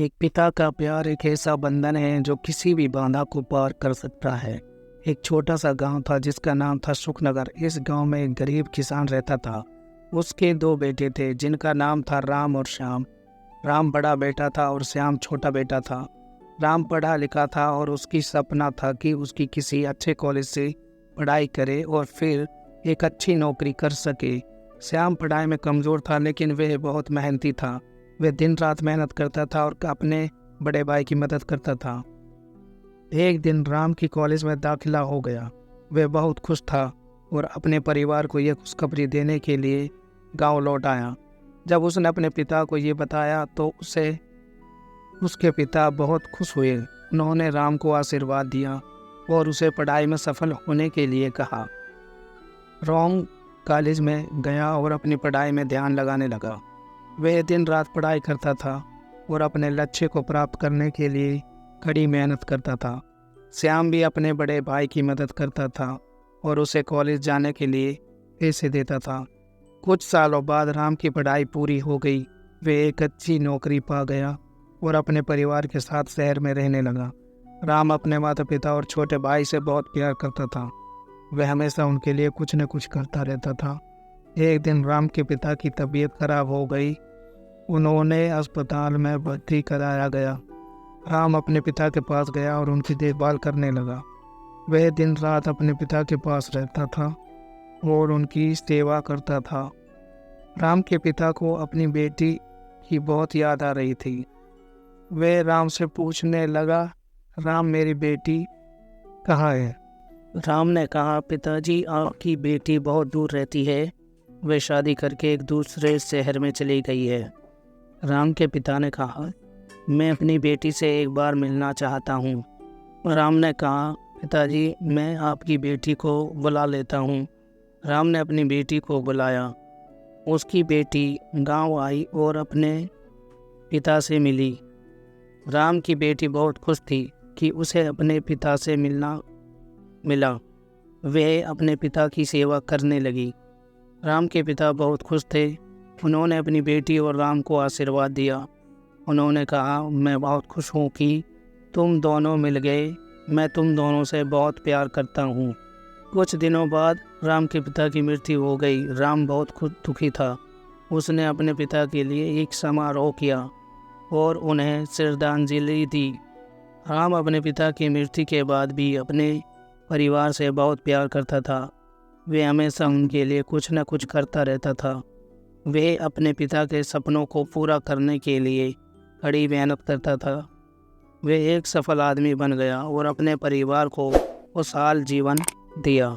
एक पिता का प्यार एक ऐसा बंधन है जो किसी भी बाधा को पार कर सकता है। एक छोटा सा गांव था जिसका नाम था सुखनगर। इस गांव में एक गरीब किसान रहता था। उसके दो बेटे थे जिनका नाम था राम और श्याम। राम बड़ा बेटा था और श्याम छोटा बेटा था। राम पढ़ा लिखा था और उसकी सपना था कि उसकी किसी अच्छे कॉलेज से पढ़ाई करे और फिर एक अच्छी नौकरी कर सके। श्याम पढ़ाई में कमज़ोर था लेकिन वह बहुत मेहनती था। वह दिन रात मेहनत करता था और अपने बड़े भाई की मदद करता था। एक दिन राम की कॉलेज में दाखिला हो गया। वह बहुत खुश था और अपने परिवार को यह खुशखबरी देने के लिए गांव लौट आया। जब उसने अपने पिता को ये बताया तो उसके पिता बहुत खुश हुए। उन्होंने राम को आशीर्वाद दिया और उसे पढ़ाई में सफल होने के लिए कहा। राम कॉलेज में गया और अपनी पढ़ाई में ध्यान लगाने लगा। वह दिन रात पढ़ाई करता था और अपने लक्ष्य को प्राप्त करने के लिए कड़ी मेहनत करता था। श्याम भी अपने बड़े भाई की मदद करता था और उसे कॉलेज जाने के लिए पैसे देता था। कुछ सालों बाद राम की पढ़ाई पूरी हो गई। वह एक अच्छी नौकरी पा गया और अपने परिवार के साथ शहर में रहने लगा। राम अपने माता पिता और छोटे भाई से बहुत प्यार करता था। वह हमेशा उनके लिए कुछ न कुछ करता रहता था। एक दिन राम के पिता की तबीयत खराब हो गई। उन्होंने अस्पताल में भर्ती कराया गया। राम अपने पिता के पास गया और उनकी देखभाल करने लगा। वह दिन रात अपने पिता के पास रहता था और उनकी सेवा करता था। राम के पिता को अपनी बेटी की बहुत याद आ रही थी। वह राम से पूछने लगा, राम मेरी बेटी कहाँ है? राम ने कहा, पिताजी आपकी बेटी बहुत दूर रहती है। वह शादी करके एक दूसरे शहर में चली गई है। राम के पिता ने कहा, मैं अपनी बेटी से एक बार मिलना चाहता हूँ। राम ने कहा, पिताजी मैं आपकी बेटी को बुला लेता हूँ। राम ने अपनी बेटी को बुलाया। उसकी बेटी गांव आई और अपने पिता से मिली। राम की बेटी बहुत खुश थी कि उसे अपने पिता से मिला। वह अपने पिता की सेवा करने लगी। राम के पिता बहुत खुश थे। उन्होंने अपनी बेटी और राम को आशीर्वाद दिया। उन्होंने कहा, मैं बहुत खुश हूँ कि तुम दोनों मिल गए। मैं तुम दोनों से बहुत प्यार करता हूँ। कुछ दिनों बाद राम के पिता की मृत्यु हो गई। राम बहुत खुद दुखी था। उसने अपने पिता के लिए एक समारोह किया और उन्हें श्रद्धांजलि दी। राम अपने पिता की मृत्यु के बाद भी अपने परिवार से बहुत प्यार करता था। वह हमेशा उनके लिए कुछ न कुछ करता रहता था। वह अपने पिता के सपनों को पूरा करने के लिए कड़ी मेहनत करता था। वह एक सफल आदमी बन गया और अपने परिवार को खुशहाल जीवन दिया।